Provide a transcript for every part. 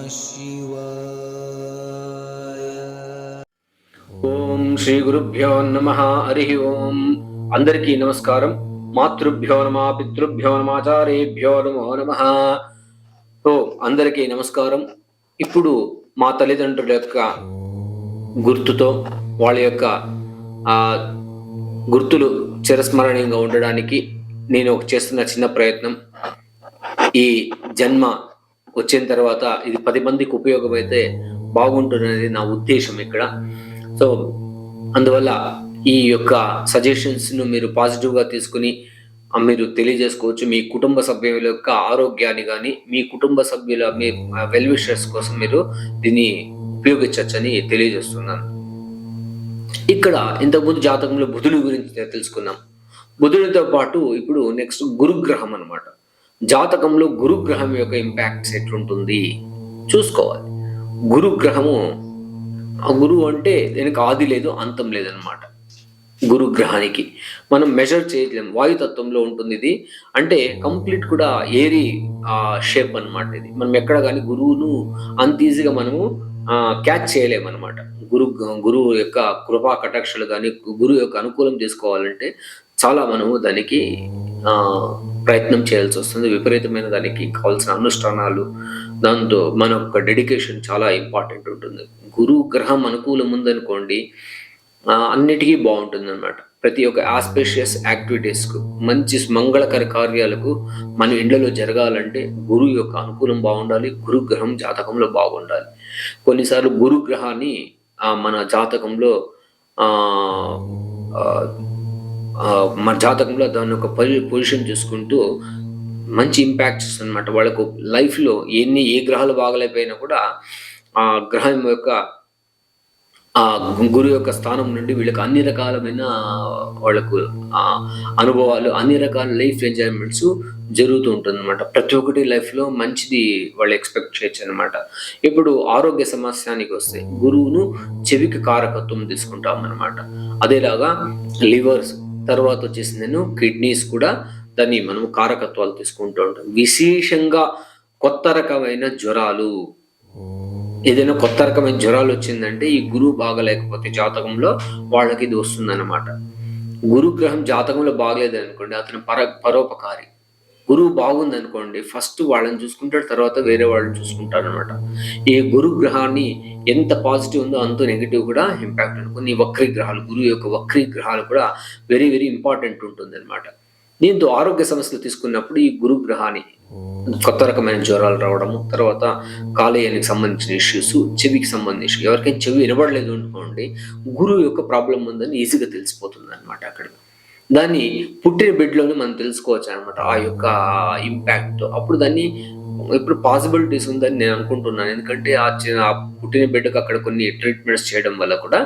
ఓం శ్రీ గురుభ్యో నమః. హరి ఓం. అందరికీ నమస్కారం. మాతృభ్యో నమః, పితృభ్యో నమః, ఆచార్యేభ్యో నమో నమః. అందరికీ నమస్కారం. ఇప్పుడు మా తల్లిదండ్రుల యొక్క గుర్తుతో వాళ్ళ యొక్క గుర్తులు చిరస్మరణీయంగా ఉండడానికి నేను చేస్తున్న చిన్న ప్రయత్నం. ఈ జన్మ వచ్చిన తర్వాత ఇది 10 మందికి ఉపయోగమైతే బాగుంటుందనేది నా ఉద్దేశం ఇక్కడ. సో అందువల్ల ఈ యొక్క సజెషన్స్ ను మీరు పాజిటివ్ గా తీసుకుని మీరు తెలియజేసుకోవచ్చు. మీ కుటుంబ సభ్యుల యొక్క ఆరోగ్యాన్ని కానీ, మీ కుటుంబ సభ్యుల మీ వెల్ విషర్స్ కోసం మీరు దీన్ని ఉపయోగించవచ్చని తెలియజేస్తున్నాను. ఇక్కడ ఇంతకుముందు జాతకంలో బుధుని గురించి తెలుసుకున్నాం. బుధునితో పాటు ఇప్పుడు నెక్స్ట్ గురుగ్రహం అన్నమాట. జాతకంలో గురుగ్రహం యొక్క ఇంపాక్ట్స్ ఎట్లుంటుంది చూసుకోవాలి. గురుగ్రహము, గురువు అంటే దీనికి ఆది లేదు అంతం లేదనమాట. గురుగ్రహానికి మనం మెజర్ చేయలేము. వాయుతత్వంలో ఉంటుంది ఇది. అంటే కంప్లీట్ కూడా ఏరీ షేప్ అనమాట. ఇది మనం ఎక్కడ కానీ గురువును అంత ఈజీగా మనము క్యాచ్ చేయలేమన్నమాట. గురువు యొక్క కృపా కటాక్షలు కానీ, గురువు యొక్క అనుకూలం చేసుకోవాలంటే చాలా మనము దానికి ప్రయత్నం చేయాల్సి వస్తుంది. విపరీతమైన దానికి కావాల్సిన అనుష్ఠానాలు, దాంతో మన యొక్క డెడికేషన్ చాలా ఇంపార్టెంట్ ఉంటుంది. గురువు గ్రహం అనుకూలం ఉందనుకోండి, అన్నిటికీ బాగుంటుంది అనమాట. ప్రతి ఒక్క ఆస్పేషియస్ యాక్టివిటీస్కు, మంచి మంగళకర కార్యాలకు మన ఇండ్లలో జరగాలంటే గురువు యొక్క అనుకూలం బాగుండాలి. గురుగ్రహం జాతకంలో బాగుండాలి. కొన్నిసార్లు గురుగ్రహాన్ని మన జాతకంలో దాని యొక్క పొజిషన్ చూసుకుంటూ మంచి ఇంపాక్ట్స్ అనమాట. వాళ్ళకు లైఫ్లో ఏ గ్రహాలు బాగలేకపోయినా కూడా ఆ గ్రహం యొక్క గురు యొక్క స్థానం నుండి వీళ్ళకి అన్ని రకాలమైన వాళ్ళకు అనుభవాలు, అన్ని రకాల లైఫ్ ఎంజాయ్మెంట్స్ జరుగుతూ ఉంటుంది అనమాట. ప్రతి ఒక్కటి లైఫ్లో మంచిది వాళ్ళు ఎక్స్పెక్ట్ చేయొచ్చు అనమాట. ఇప్పుడు ఆరోగ్య సమస్యానికి వస్తే గురువును చెవికి కారకత్వం తీసుకుంటాం అనమాట. అదేలాగా లివర్స్, తర్వాత వచ్చేసి నేను కిడ్నీస్ కూడా దాన్ని మనం కారకత్వాలు తీసుకుంటూ ఉంటాం. విశేషంగా కొత్త రకమైన జ్వరాలు, ఏదైనా కొత్త రకమైన జ్వరాలు వచ్చిందంటే ఈ గురువు బాగలేకపోతే జాతకంలో వాళ్ళకి ఇది వస్తుందన్నమాట. గురుగ్రహం జాతకంలో బాగలేదు అనుకోండి, అతను పరోపకారి. గురువు బాగుంది అనుకోండి, ఫస్ట్ వాళ్ళని చూసుకుంటాడు, తర్వాత వేరే వాళ్ళని చూసుకుంటాడు అనమాట. ఈ గురుగ్రహాన్ని ఎంత పాజిటివ్ ఉందో అంత నెగిటివ్ కూడా ఇంపాక్ట్ ఉంటుంది. ఈ వక్రీ గ్రహాలు, గురువు యొక్క వక్రీ గ్రహాలు కూడా వెరీ వెరీ ఇంపార్టెంట్ ఉంటుంది అనమాట. దీంతో ఆరోగ్య సమస్యలు తీసుకున్నప్పుడు ఈ గురుగ్రహాన్ని కొత్త రకమైన జ్వరాలు రావడము, తర్వాత కాలేయానికి సంబంధించిన ఇష్యూస్, చెవికి సంబంధించి ఎవరికైనా చెవి వినబడలేదు అనుకోండి, గురువు యొక్క ప్రాబ్లం ఉందని ఈజీగా తెలిసిపోతుంది అనమాట. అక్కడ దాన్ని పుట్టిన బిడ్డలోనే మనం తెలుసుకోవచ్చు అనమాట, ఆ యొక్క ఇంపాక్ట్. అప్పుడు దాన్ని ఇప్పుడు పాసిబిలిటీస్ ఉందని నేను అనుకుంటున్నాను. ఎందుకంటే ఆ పుట్టిన బిడ్డకు అక్కడ కొన్ని ట్రీట్మెంట్స్ చేయడం వల్ల కూడా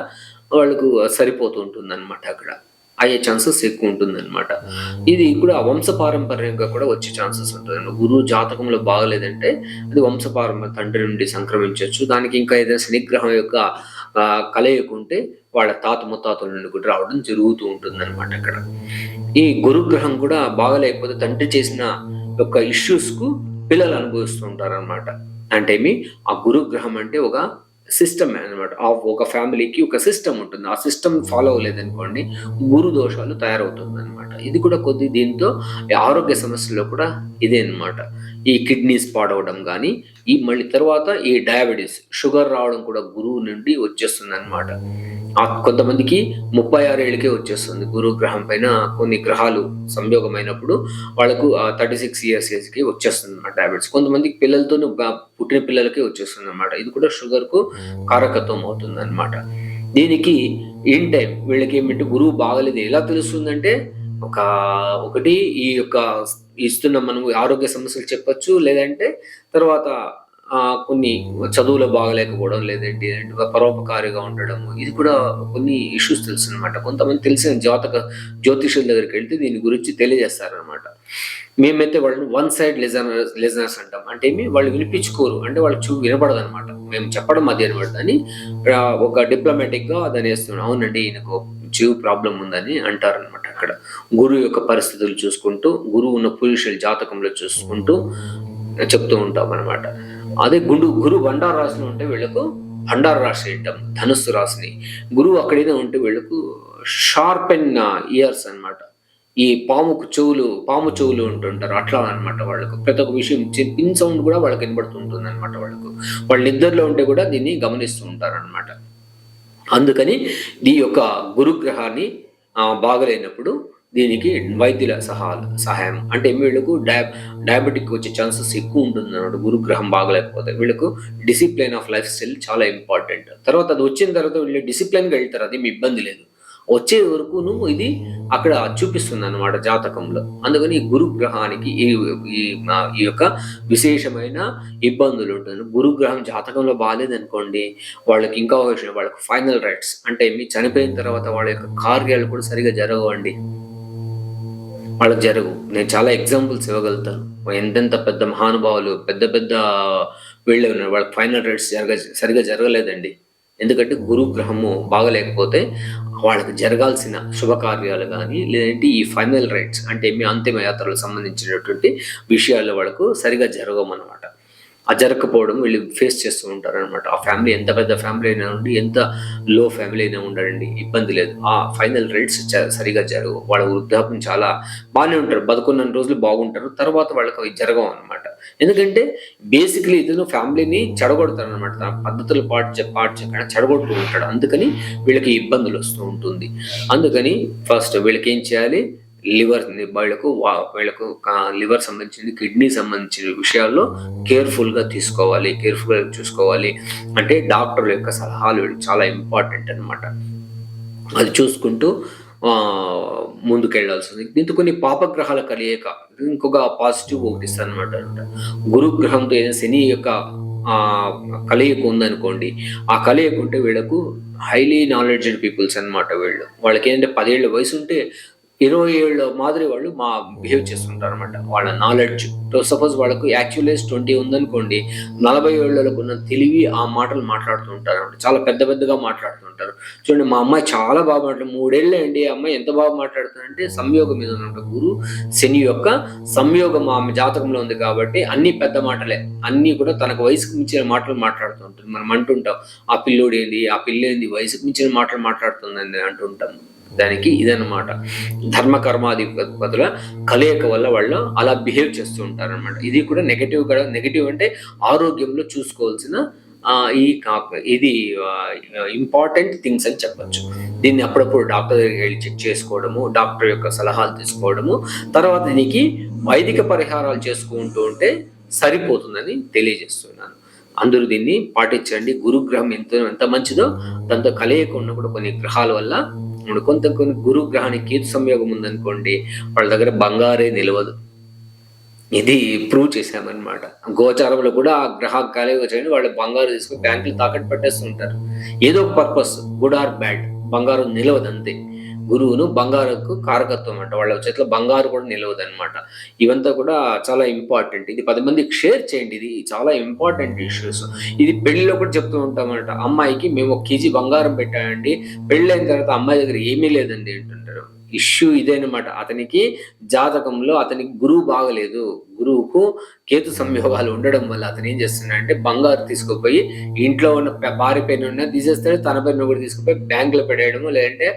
వాళ్ళకు సరిపోతూ ఉంటుంది అనమాట. అక్కడ అయ్యే ఛాన్సెస్ ఎక్కువ ఉంటుంది అనమాట. ఇది కూడా వంశపారంపర్యంగా కూడా వచ్చే ఛాన్సెస్ ఉంటుంది. గురువు జాతకంలో బాగలేదంటే అది వంశపారంపర్య తండ్రి నుండి సంక్రమించవచ్చు. దానికి ఇంకా ఏదైనా శనిగ్రహం యొక్క కలయిక ఉంటే వాళ్ళ తాత ముత్తాతల నుండి కూడా రావడం జరుగుతూ ఉంటుంది అనమాట. అక్కడ ఈ గురుగ్రహం కూడా బాగలేకపోతే తండ్రి చేసిన యొక్క ఇష్యూస్ కు పిల్లలు అనుభవిస్తూ ఉంటారు అనమాట. అంటే ఆ గురుగ్రహం అంటే ఒక సిస్టమ్ అనమాట. ఒక ఫ్యామిలీకి ఒక సిస్టమ్ ఉంటుంది. ఆ సిస్టమ్ ఫాలో అవ్వలేదనుకోండి, గురు దోషాలు తయారవుతుంది అనమాట. ఇది కూడా దీంతో ఆరోగ్య సమస్యల్లో కూడా ఇదే అనమాట. ఈ కిడ్నీస్ పాడవడం కానీ, మళ్ళీ తర్వాత ఈ డయాబెటీస్, షుగర్ రావడం కూడా గురువు నుండి వచ్చేస్తుంది అనమాట. కొంతమందికి 36 ఏళ్ళకే వచ్చేస్తుంది. గురువు గ్రహం పైన కొన్ని గ్రహాలు సంయోగమైనప్పుడు వాళ్ళకు 36 years ఏజ్కి వచ్చేస్తుంది అనమాట డయాబెటీస్. కొంతమందికి పిల్లలతో పుట్టిన పిల్లలకే వచ్చేస్తుంది అనమాట. ఇది కూడా షుగర్ కు కారకత్వం అవుతుంది అనమాట. దీనికి ఇన్ టైం వీళ్ళకి ఏమిటంటే గురువు బాగలేదు ఎలా తెలుస్తుందంటే, ఒకటి ఈ యొక్క ఇస్తున్న మనం ఆరోగ్య సమస్యలు చెప్పచ్చు, లేదంటే తర్వాత కొన్ని చదువులో బాగలేకపోవడం, లేదంటే పరోపకారిగా ఉండడం, ఇది కూడా కొన్ని ఇష్యూస్ తెలుసు అనమాట. కొంతమంది తెలిసిన జ్యోతిషుల దగ్గరికి వెళ్తే దీని గురించి తెలియజేస్తారనమాట. మేమైతే వాళ్ళని వన్ సైడ్ లిజనర్స్ అంటాం. అంటే వాళ్ళు వినిపించుకోరు, అంటే వాళ్ళ వినపడదు అనమాట. మేము చెప్పడం అది అనమాట. అని ఒక డిప్లొమాటిక్ గా దాన్ని వేస్తున్నాం. అవునండి, ఈయనకు చెవు ప్రాబ్లం ఉందని అంటారనమాట. అక్కడ గురువు యొక్క పరిస్థితులు చూసుకుంటూ, గురువు ఉన్న పొజిషన్ జాతకంలో చూసుకుంటూ చెప్తూ ఉంటాం అనమాట. అదే గురు బండారు రాశిలో ఉంటే వీళ్ళకు భండార రాశి అంటాం, ధనుస్సు రాశిని. గురువు అక్కడైనా ఉంటే వీళ్ళకు షార్ప్ అండ్ ఇయర్స్ అన్నమాట. ఈ పాము చెవులు ఉంటుంటారు అట్లా అన్నమాట. వాళ్ళకు ప్రతి ఒక్క విషయం పిన్ సౌండ్ కూడా వాళ్ళకి వినబడుతుంటుంది అనమాట. వాళ్ళు నిద్రలో ఉంటే కూడా దీన్ని గమనిస్తూ ఉంటారన్నమాట. అందుకని ఈ యొక్క గురుగ్రహాన్ని బాగలేనప్పుడు దీనికి వైద్యుల సహాయం అంటే వీళ్ళకు డయాబెటిక్ వచ్చే ఛాన్సెస్ ఎక్కువ ఉంటుంది అన్నమాట. గురుగ్రహం బాగలేకపోతే వీళ్ళకు డిసిప్లైన్ ఆఫ్ లైఫ్ స్టైల్ చాలా ఇంపార్టెంట్. తర్వాత అది వచ్చిన తర్వాత వీళ్ళు డిసిప్లైన్గా వెళ్తారు, అది మీ ఇబ్బంది లేదు. వచ్చే వరకును ఇది అక్కడ చూపిస్తుంది అన్నమాట జాతకంలో. అందుకని ఈ గురుగ్రహానికి ఈ యొక్క విశేషమైన ఇబ్బందులు ఉంటుంది. గురుగ్రహం జాతకంలో బాగాలేదనుకోండి, వాళ్ళకి ఇంకా ఒక విషయం, వాళ్ళకి ఫైనల్ రైట్స్ అంటే మీ చనిపోయిన తర్వాత వాళ్ళ యొక్క కార్యాలు కూడా సరిగా జరగవండి, వాళ్ళకి జరగవు. నేను చాలా ఎగ్జాంపుల్స్ ఇవ్వగలుగుతాను. ఎంతెంత పెద్ద మహానుభావులు పెద్ద పెద్ద వీళ్ళే ఉన్నారు, వాళ్ళకి ఫైనల్ రైట్స్ సరిగా జరగలేదండి. ఎందుకంటే గురుగ్రహము బాగలేకపోతే వాళ్ళకి జరగాల్సిన శుభకార్యాలు కానీ లేదంటే ఈ ఫైనల్ రైట్స్ అంటే మీ అంతిమ యాత్రలకు సంబంధించినటువంటి విషయాలు వాళ్ళకు సరిగా జరగమన్నమాట. ఆ జరగకపోవడం వీళ్ళు ఫేస్ చేస్తూ ఉంటారు అనమాట. ఆ ఫ్యామిలీ ఎంత పెద్ద ఫ్యామిలీ అయినా ఉండి, ఎంత లో ఫ్యామిలీ అయినా ఉండండి, ఇబ్బంది లేదు. ఆ ఫైనల్ రైట్స్ సరిగా జరగవు. వాళ్ళ వృద్ధాప్యం చాలా బాగానే ఉంటారు, బతుకున్న రోజులు బాగుంటారు, తర్వాత వాళ్ళకి అవి జరగవు అనమాట. ఎందుకంటే బేసిక్లీ ఇతను ఫ్యామిలీని చెడగొడతారు అనమాట. తన పద్ధతులు పాటించకుండా చెడగొడుతూ ఉంటాడు. అందుకని వీళ్ళకి ఇబ్బందులు వస్తూ ఉంటుంది. అందుకని ఫస్ట్ వీళ్ళకి ఏం చేయాలి, వీళ్ళకు లివర్ సంబంధించింది, కిడ్నీ సంబంధించిన విషయాల్లో కేర్ఫుల్గా తీసుకోవాలి, కేర్ఫుల్గా చూసుకోవాలి. అంటే డాక్టర్ల యొక్క సలహాలు చాలా ఇంపార్టెంట్ అనమాట. అది చూసుకుంటూ ముందుకెళ్లాల్సింది. దీంతో కొన్ని పాపగ్రహాల కలియక ఇంకొక పాజిటివ్ ఒకటి ఇస్తాను అనమాట. గురుగ్రహంతో ఏదైనా శని యొక్క కలయిక ఉందనుకోండి, ఆ కలయిక ఉంటే వీళ్ళకు హైలీ నాలెడ్జ్డ్ పీపుల్స్ అనమాట. వాళ్ళకి ఏంటంటే 10 ఏళ్ళ వయసు ఉంటే 20 ఏళ్ళ మాదిరి వాళ్ళు బిహేవ్ చేస్తుంటారు అనమాట. వాళ్ళ నాలెడ్జ్ సపోజ్ వాళ్ళకు యాక్చువల్ ఏజ్ 20 ఉందనుకోండి, 40 ఏళ్ళకు ఉన్న తెలివి ఆ మాటలు మాట్లాడుతూ ఉంటారు అనమాట. చాలా పెద్దగా మాట్లాడుతుంటారు. చూడండి, మా అమ్మాయి చాలా బాగా 3 ఏళ్ళే అండి, అమ్మాయి ఎంత బాగా మాట్లాడుతుందంటే సంయోగం మీద ఉన్నమాట. గురు శని యొక్క సంయోగం ఆమె జాతకంలో ఉంది కాబట్టి అన్ని పెద్ద మాటలే, అన్ని కూడా తనకు వయసుకు మించిన మాటలు మాట్లాడుతూ ఉంటుంది. మనం అంటుంటాం, ఆ పిల్లోడు ఏంది, ఆ పిల్ల ఏంది వయసుకు మించిన మాటలు మాట్లాడుతుందని అంటుంటాం. దానికి ఇదన్నమాట, ధర్మకర్మాధిపతుల కలయిక వల్ల వాళ్ళు అలా బిహేవ్ చేస్తూ ఉంటారు అనమాట. ఇది కూడా నెగటివ్ అంటే ఆరోగ్యంలో చూసుకోవాల్సిన ఇది ఇంపార్టెంట్ థింగ్స్ అని చెప్పచ్చు. దీన్ని అప్పుడప్పుడు డాక్టర్ దగ్గరికి వెళ్ళి చెక్ చేసుకోవడము, డాక్టర్ యొక్క సలహాలు తీసుకోవడము, తర్వాత దీనికి వైదిక పరిహారాలు చేసుకుంటూ ఉంటే సరిపోతుందని తెలియజేస్తున్నాను. అందరూ దీన్ని పాటించండి. గురుగ్రహం ఎంత మంచిదో దాంతో కలయిక ఉన్న కూడా కొన్ని గ్రహాల వల్ల కొన్ని గురుగ్రహానికి కేతు సంయోగం ఉందనుకోండి, వాళ్ళ దగ్గర బంగారే నిలవదు. ఇది ప్రూవ్ చేశామన్నమాట. గోచారంలో కూడా ఆ గ్రహ కలయిక చేయండి, వాళ్ళు బంగారు తీసుకుని బ్యాంకులు తాకట్టు పెట్టేస్తుంటారు. ఏదో ఒక పర్పస్, గుడ్ ఆర్ బ్యాడ్, బంగారం నిలవదు అంతే. గురువును బంగారుకు కారకత్వం అంట, వాళ్ళ చేతిలో బంగారు కూడా నిలవదు అనమాట. ఇవంతా కూడా చాలా ఇంపార్టెంట్. ఇది 10 మందికి షేర్ చేయండి. ఇది చాలా ఇంపార్టెంట్ ఇష్యూస్. ఇది పెళ్లిలో కూడా చెప్తూ ఉంటామన్నమాట. అమ్మాయికి మేము 1 కేజీ బంగారం పెట్టామండి, పెళ్ళైన తర్వాత అమ్మాయి దగ్గర ఏమీ లేదండి అంటుంటారు. ఇష్యూ ఇదేనమాట. అతనికి జాతకంలో అతనికి గురువు బాగలేదు, గురువుకు కేతు సంయోగాలు ఉండడం వల్ల అతను ఏం చేస్తున్నాడంటే బంగారు తీసుకుపోయి ఇంట్లో ఉన్న భార్య పైన ఉన్న తీసేస్తాడు, తన పైన కూడా తీసుకుపోయి బ్యాంకులో పెట్టేయడము, లేదంటే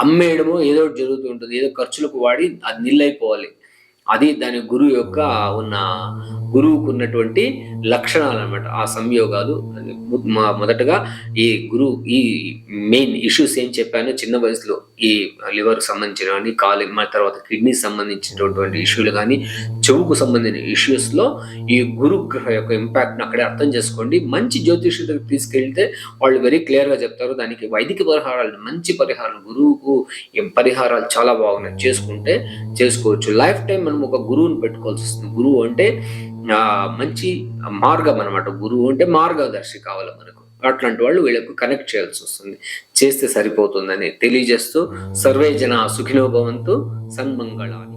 అమ్మేయడము, ఏదో ఒకటి జరుగుతూ ఉంటుంది. ఏదో ఖర్చులకు వాడి అది నిల్లైపోవాలి. అది దాని గురువుకు ఉన్నటువంటి లక్షణాలు అనమాట. ఆ సంయోగాలు మొదటగా ఈ మెయిన్ ఇష్యూస్ ఏం చెప్పాను, చిన్న వయసులో ఈ లివర్ సంబంధించిన కానీ, తర్వాత కిడ్నీ సంబంధించినటువంటి ఇష్యూలు కానీ, చెవుకు సంబంధించిన ఇష్యూస్లో ఈ గురుగ్రహ యొక్క ఇంపాక్ట్ని అక్కడే అర్థం చేసుకోండి. మంచి జ్యోతిష్యుల దగ్గరికి తీసుకెళ్తే వాళ్ళు వెరీ క్లియర్గా చెప్తారు. దానికి వైదిక పరిహారాలు, మంచి పరిహారాలు, గురువుకు పరిహారాలు చాలా బాగున్నాయి, చేసుకోవచ్చు. లైఫ్ టైం మనం ఒక గురువుని పెట్టుకోవాల్సి వస్తుంది. గురువు అంటే మంచి మార్గం అనమాట. గురువు అంటే మార్గదర్శి కావాలి మనకు. అట్లాంటి వాళ్ళు వీళ్ళకు కనెక్ట్ చేయాల్సి వస్తుంది, చేస్తే సరిపోతుందని తెలియజేస్తూ సర్వే జన సుఖినో భవంతు, సన్మంగళాని.